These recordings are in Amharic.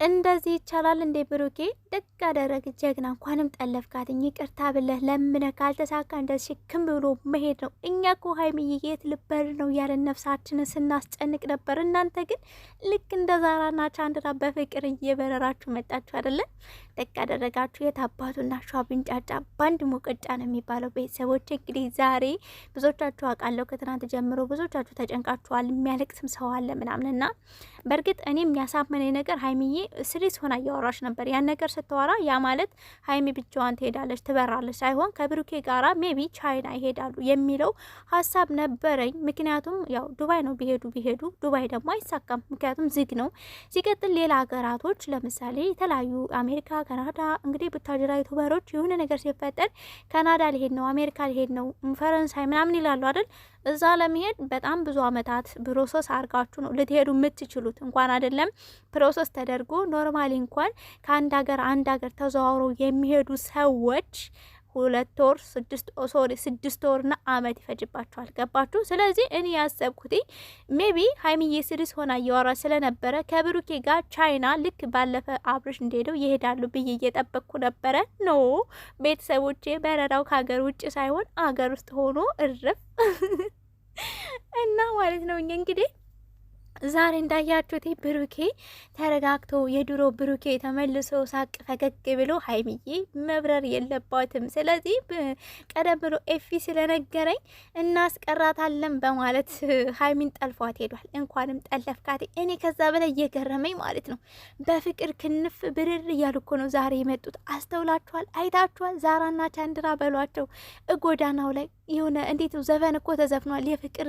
እንደዚህ ይቻላል እንዴ? ብሩኬ ደግ አደረግ ጀግና። እንኳንም ጠለፍካትኝ። ይቅርታ ብለህ ለምነህ ካልተሳካ እንደዚህ ሽክም ብሎ መሄድ ነው። እኛ እኮ ሀይሚዬ የት ልበር ነው ያለን ነፍሳችንን ስናስጨንቅ ነበር። እናንተ ግን ልክ እንደ ዛራና ቻንድራ በፍቅር እየበረራችሁ መጣችሁ አይደለም? ደግ አደረጋችሁ። የት አባቱና ሿ ብንጫጫ ባንድ ሙቀጫ ነው የሚባለው። ቤተሰቦች እንግዲህ ዛሬ ብዙዎቻችሁ አውቃለሁ ከትናንት ጀምሮ ብዙዎቻችሁ ተጨንቃችኋል። የሚያለቅስም ሰው አለ ምናምንና በእርግጥ እኔ የሚያሳመነኝ ነገር ሀይሚዬ ስሪስ ሆና እያወራች ነበር። ያን ነገር ስትወራ ያ ማለት ሀይሚ ብቻዋን ትሄዳለች ትበራለች ሳይሆን ከብሩኬ ጋራ ሜቢ ቻይና ይሄዳሉ የሚለው ሀሳብ ነበረኝ። ምክንያቱም ያው ዱባይ ነው ቢሄዱ ዱባይ ደግሞ አይሳካም፣ ምክንያቱም ዝግ ነው። ሲቀጥል ሌላ ሀገራቶች ለምሳሌ የተለያዩ አሜሪካ፣ ካናዳ እንግዲህ ቡታጅራ ዩቱበሮች የሆነ ነገር ሲፈጠር ካናዳ ሊሄድ ነው፣ አሜሪካ ሊሄድ ነው፣ ፈረንሳይ ምናምን ይላሉ አይደል? እዛ ለመሄድ በጣም ብዙ አመታት ፕሮሰስ አድርጋችሁ ነው ልትሄዱ የምትችሉት። እንኳን አይደለም ፕሮሰስ ተደርጎ ኖርማሊ እንኳን ከአንድ ሀገር አንድ ሀገር ተዘዋውረው የሚሄዱ ሰዎች 2 ወር 6 ወርና አመት ይፈጅባቸዋል። ገባችሁ? ስለዚህ እኔ ያሰብኩት ሜቢ ሀይሚዬ ስሪስ ሆና እያወራ ስለነበረ ከብሩኬ ጋር ቻይና ልክ ባለፈ አብርሽ እንደሄደው ይሄዳሉ ብዬ እየጠበቅኩ ነበረ። ኖ ቤተሰቦቼ በረራው ከሀገር ውጭ ሳይሆን አገር ውስጥ ሆኖ እርፍ እና ማለት ነው እንግዲህ ዛሬ እንዳያችሁት ብሩኬ ተረጋግቶ የድሮ ብሩኬ ተመልሶ ሳቅ ፈገግ ብሎ ሀይሚዬ መብረር የለባትም። ስለዚህ ቀደም ብሎ ኤፊ ስለነገረኝ እናስቀራታለን በማለት ሀይሚን ጠልፏት ሄዷል። እንኳንም ጠለፍካት። እኔ ከዛ በላይ እየገረመኝ ማለት ነው በፍቅር ክንፍ ብርር እያሉ እኮ ነው ዛሬ የመጡት። አስተውላችኋል? አይታችኋል? ዛራና ቻንድራ በሏቸው ጎዳናው ላይ የሆነ እንዴት ነው ዘፈን እኮ ተዘፍኗል። የፍቅር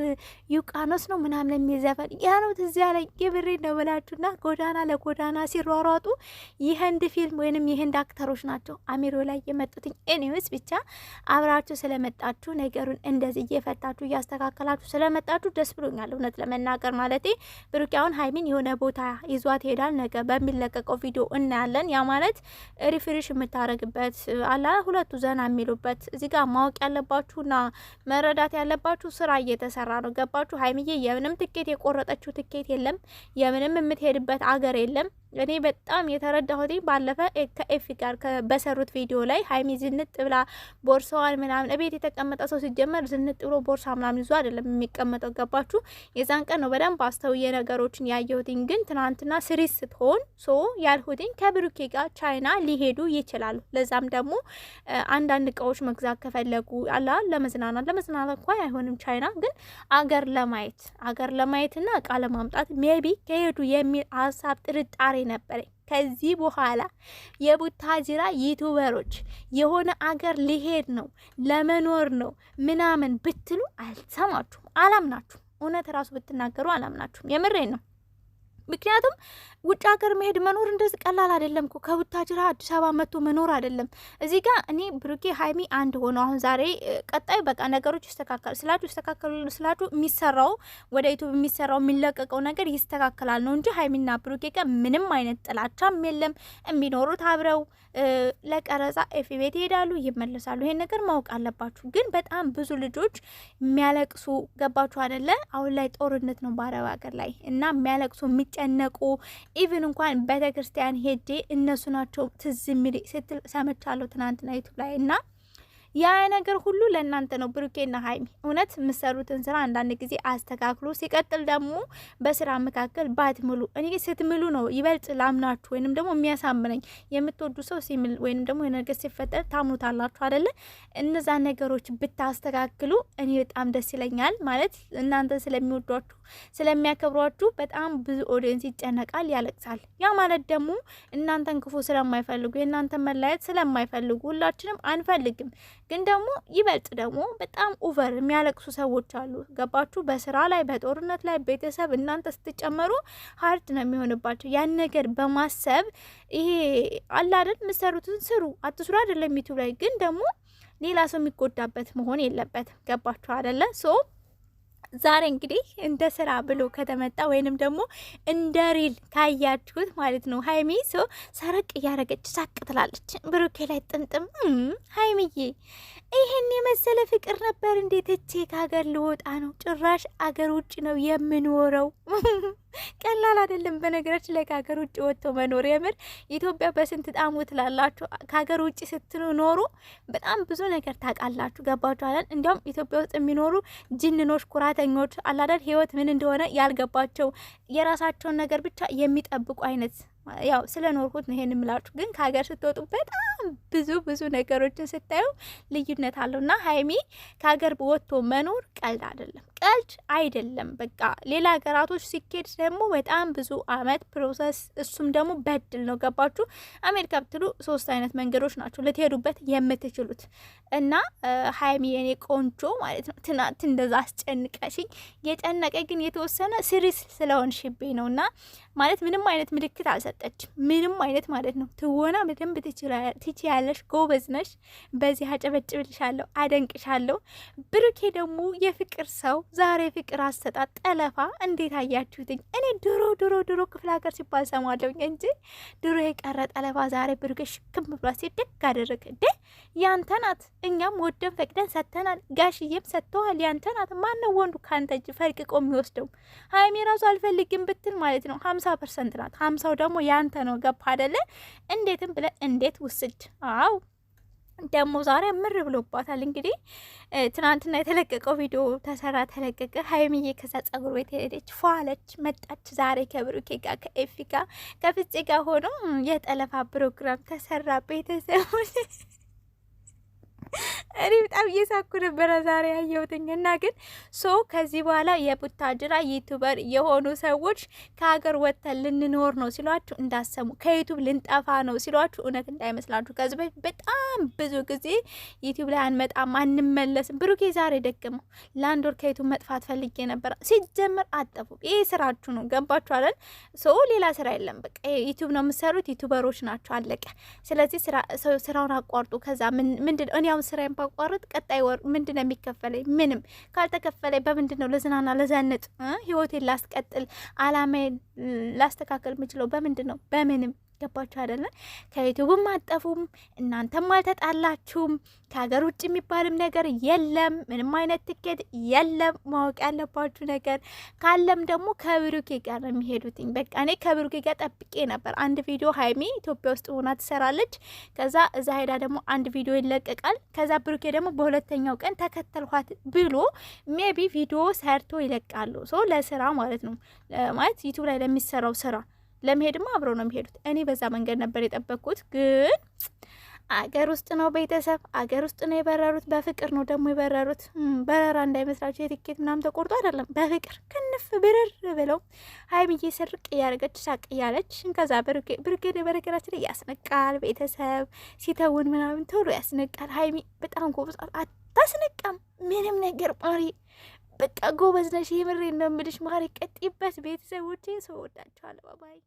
ዩቃኖስ ነው ምናምን የሚል ዘፈን ያ ነው እዚያ ላይ የብሬ ነው ብላችሁና ጎዳና ለጎዳና ሲሯሯጡ የህንድ ፊልም ወይንም የህንድ አክተሮች ናቸው አሚሮ ላይ የመጡትኝ። ኤኒዌይስ ብቻ አብራችሁ ስለመጣችሁ ነገሩን እንደዚህ እየፈታችሁ እያስተካከላችሁ ስለመጣችሁ ደስ ብሎኛል። እውነት ለመናገር ማለቴ ብሩክ አሁን ሀይሚን የሆነ ቦታ ይዟት ሄዳል። ነገ በሚለቀቀው ቪዲዮ እናያለን። ያ ማለት ሪፍሬሽ የምታረግበት አላ ሁለቱ ዘና የሚሉበት እዚህ ጋር ማወቅ ያለባችሁና መረዳት ያለባችሁ ስራ እየተሰራ ነው። ገባችሁ? ሀይሚዬ የምንም ትኬት የቆረጠችው ትኬት የለም። የምንም የምትሄድበት አገር የለም። እኔ በጣም የተረዳሁት ባለፈ ከኤፊ ጋር በሰሩት ቪዲዮ ላይ ሀይሚ ዝንጥ ብላ ቦርሳዋን ምናምን እቤት የተቀመጠ ሰው ሲጀመር ዝንጥ ብሎ ቦርሳ ምናምን ይዞ አይደለም የሚቀመጠው። ገባችሁ? የዛን ቀን ነው በደንብ አስተውዬ ነገሮችን ያየሁትኝ። ግን ትናንትና ስሪስ ስትሆን ሶ ያልሁትኝ ከብሩኬ ጋር ቻይና ሊሄዱ ይችላሉ። ለዛም ደግሞ አንዳንድ እቃዎች መግዛት ከፈለጉ አላ ለመዝናናት እንኳን አይሆንም ቻይና ግን አገር ለማየትና እቃ ለማምጣት ሜቢ ከሄዱ የሚል ሀሳብ ጥርጣሬ ነበረኝ። ከዚህ በኋላ የቡታጅራ ዩቱበሮች የሆነ አገር ሊሄድ ነው ለመኖር ነው ምናምን ብትሉ አልሰማችሁም፣ አላምናችሁም። እውነት ራሱ ብትናገሩ አላምናችሁም። የምሬን ነው። ምክንያቱም ውጭ ሀገር መሄድ መኖር እንደዚህ ቀላል አይደለም እኮ ከቡታጅራ አዲስ አበባ መጥቶ መኖር አይደለም። እዚህ ጋር እኔ ብሩኬ ሀይሚ አንድ ሆኖ አሁን ዛሬ ቀጣይ በቃ ነገሮች ይስተካከል ስላችሁ የሚሰራው ወደ ዩቱብ የሚሰራው የሚለቀቀው ነገር ይስተካከላል ነው እንጂ ሀይሚና ብሩኬ ጋር ምንም አይነት ጥላቻም የለም። የሚኖሩት አብረው ለቀረጻ ኤፊ ቤት ይሄዳሉ ይመለሳሉ። ይሄን ነገር ማወቅ አለባችሁ። ግን በጣም ብዙ ልጆች የሚያለቅሱ ገባችሁ አይደለ? አሁን ላይ ጦርነት ነው በአረብ ሀገር ላይ እና የሚያለቅሱ ጨነቁ ኢቭን እንኳን ቤተክርስቲያን ሄጄ እነሱ ናቸው ትዝ የሚል ስትል ሰምቻለሁ ትናንትና ዩቱብ ላይ እና ያ ነገር ሁሉ ለእናንተ ነው። ብሩኬና ሀይሚ እውነት የምሰሩትን ስራ አንዳንድ ጊዜ አስተካክሉ። ሲቀጥል ደግሞ በስራ መካከል ባትምሉ። እኔ ስትምሉ ነው ይበልጥ ላምናችሁ ወይንም ደግሞ የሚያሳምነኝ። የምትወዱ ሰው ሲምል ወይንም ደግሞ ነገር ሲፈጠር ታምኑታላችሁ አይደለ? እነዛ ነገሮች ብታስተካክሉ እኔ በጣም ደስ ይለኛል። ማለት እናንተ ስለሚወዷችሁ ስለሚያከብሯችሁ በጣም ብዙ ኦዲየንስ ይጨነቃል፣ ያለቅሳል። ያ ማለት ደግሞ እናንተን ክፉ ስለማይፈልጉ የእናንተን መለያየት ስለማይፈልጉ ሁላችንም አንፈልግም። ግን ደግሞ ይበልጥ ደግሞ በጣም ኦቨር የሚያለቅሱ ሰዎች አሉ። ገባችሁ? በስራ ላይ በጦርነት ላይ ቤተሰብ እናንተ ስትጨመሩ ሀርድ ነው የሚሆንባቸው። ያን ነገር በማሰብ ይሄ አለ አይደል የምትሰሩትን ስሩ አትስሩ አይደለም ዩቲዩብ ላይ ግን ደግሞ ሌላ ሰው የሚጎዳበት መሆን የለበትም። ገባችሁ አይደለ? ሶ ዛሬ እንግዲህ እንደ ስራ ብሎ ከተመጣ ወይንም ደግሞ እንደ ሪል ካያችሁት ማለት ነው ሀይሚ ሰረቅ እያረገች ሳቅ ትላለች ብሩኬ ላይ ጥምጥም። ሀይሚዬ ይህን የመሰለ ፍቅር ነበር እንዴት? እቼ ከሀገር ልወጣ ነው፣ ጭራሽ አገር ውጭ ነው የምኖረው። ቀላል አይደለም። በነገራችን ላይ ከሀገር ውጭ ወጥቶ መኖር የምር ኢትዮጵያ በስንት ጣሙ ትላላችሁ። ከሀገር ውጭ ስትኖሩ በጣም ብዙ ነገር ታውቃላችሁ። ገባችሁ አለን። እንዲያውም ኢትዮጵያ ውስጥ የሚኖሩ ጅንኖች፣ ኩራተኞች አላዳል ህይወት ምን እንደሆነ ያልገባቸው የራሳቸውን ነገር ብቻ የሚጠብቁ አይነት ያው ስለኖርኩት ነው ይሄን የምላችሁ። ግን ከሀገር ስትወጡ በጣም ብዙ ነገሮችን ስታዩ ልዩነት አለውና ሀይሚ ከሀገር ወጥቶ መኖር ቀልድ አይደለም። በቃ ሌላ ሀገራቶች ሲኬድ ደግሞ በጣም ብዙ አመት ፕሮሰስ፣ እሱም ደግሞ በድል ነው። ገባችሁ? አሜሪካ ብትሉ 3 አይነት መንገዶች ናቸው ልትሄዱበት የምትችሉት። እና ሀይሚ የኔ ቆንጆ ማለት ነው ትናንት እንደዛ አስጨንቀሽኝ፣ የጨነቀ ግን የተወሰነ ሲሪስ ስለሆንሽብኝ ነው። እና ማለት ምንም አይነት ምልክት አልሰጠችም፣ ምንም አይነት ማለት ነው። ትወና በደንብ ትችያለሽ፣ ጎበዝ ነሽ። በዚህ አጨበጭብልሻለሁ፣ አደንቅሻለሁ። ብሩኬ ደግሞ የፍቅር ሰው ዛሬ ፍቅር አሰጣጥ ጠለፋ እንዴት አያችሁትኝ? እኔ ድሮ ክፍለ ሀገር ሲባል ሰማለሁኝ እንጂ ድሮ የቀረ ጠለፋ ዛሬ ብሩኬ ሽክም ብሏ ሲደግ አደረገ። ያንተ ናት፣ እኛም ወደን ፈቅደን ሰጥተናል፣ ጋሽዬም ሰጥተዋል። ያንተ ናት። ማነው ወንዱ ካንተ እጅ ፈልቅቆ የሚወስደው? ሀይሜ ራሱ አልፈልግም ብትል ማለት ነው 50% ናት። 50 ደግሞ ያንተ ነው። ገባ አይደለ? እንዴትም ብለ እንዴት ውስድ። አው ደግሞ ዛሬ ምር ብሎባታል። እንግዲህ ትናንትና የተለቀቀው ቪዲዮ ተለቀቀ። ሀይሚዬ ከዛ ጸጉር ቤት ሄደች፣ ፏለች፣ መጣች። ዛሬ ከብሩኬ ጋር ከኤፊ ጋር ከፍፄ ጋር ሆኖ የጠለፋ ፕሮግራም ተሰራ። ቤተሰቦች እኔ በጣም እየሳኩ ነበረ ዛሬ ያየሁትኝ። እና ግን ከዚህ በኋላ የቡታጅራ ዩቱበር የሆኑ ሰዎች ከሀገር ወጥተን ልንኖር ነው ሲሏችሁ እንዳሰሙ፣ ከዩቱብ ልንጠፋ ነው ሲሏችሁ እውነት እንዳይመስላችሁ። ከዚህ በፊት በጣም ብዙ ጊዜ ዩቱብ ላይ አንመጣም፣ አንመለስም። ብሩኬ ዛሬ ደገመው። ለ1 ወር ከዩቱብ መጥፋት ፈልጌ ነበር። ሲጀመር አጠፉ። ይህ ስራችሁ ነው። ገባችሁ አይደል? ሌላ ስራ የለም። በቃ ዩቱብ ነው የምትሰሩት፣ ዩቱበሮች ናቸው። አለቀ። ስለዚህ ስራውን አቋርጡ። ከዛ ምንድን እኔ ስራዬን ባቋርጥ ቀጣይ ወር ምንድነው የሚከፈለኝ? ምንም ካልተከፈለኝ በምንድን ነው ለዝናና ለዛነጥ ህይወቴን ላስቀጥል አላማዬን ላስተካከል የምችለው በምንድን ነው? በምንም። ገባችሁ አይደለ? ከዩቲዩብም አጠፉም፣ እናንተም አልተጣላችሁም። ከሀገር ውጭ የሚባልም ነገር የለም። ምንም አይነት ትኬት የለም። ማወቅ ያለባችሁ ነገር ካለም ደግሞ ከብሩኬ ጋር ነው የሚሄዱትኝ። በቃ እኔ ከብሩኬ ጋር ጠብቄ ነበር። አንድ ቪዲዮ ሀይሚ ኢትዮጵያ ውስጥ ሆና ትሰራለች። ከዛ እዛ ሄዳ ደግሞ አንድ ቪዲዮ ይለቀቃል። ከዛ ብሩኬ ደግሞ በሁለተኛው ቀን ተከተልኋት ብሎ ሜቢ ቪዲዮ ሰርቶ ይለቃሉ። ለስራ ማለት ነው፣ ማለት ዩቲዩብ ላይ ለሚሰራው ስራ ለመሄድማ አብረው ነው የሚሄዱት። እኔ በዛ መንገድ ነበር የጠበቅኩት። ግን አገር ውስጥ ነው ቤተሰብ፣ አገር ውስጥ ነው የበረሩት። በፍቅር ነው ደግሞ የበረሩት። በረራ እንዳይመስላችሁ የትኬት ምናምን ተቆርጦ አይደለም። በፍቅር ክንፍ ብርር ብለው ሀይሚዬ ስርቅ እያደረገች ሳቅ እያለች፣ ከዛ ብሩኬ በነገራችን ላይ ያስነቃል። ቤተሰብ ሲተውን ምናምን ቶሎ ያስነቃል። ሀይሚ በጣም ጎበዝ፣ አታስነቃም ምንም ነገር ማሪ። በቃ ጎበዝ ነሽ። የምሬ ነው የምልሽ ማሪ። ቀጥይበት ቤተሰቦቼ። ሰው ወዳችኋለሁ። ባባይ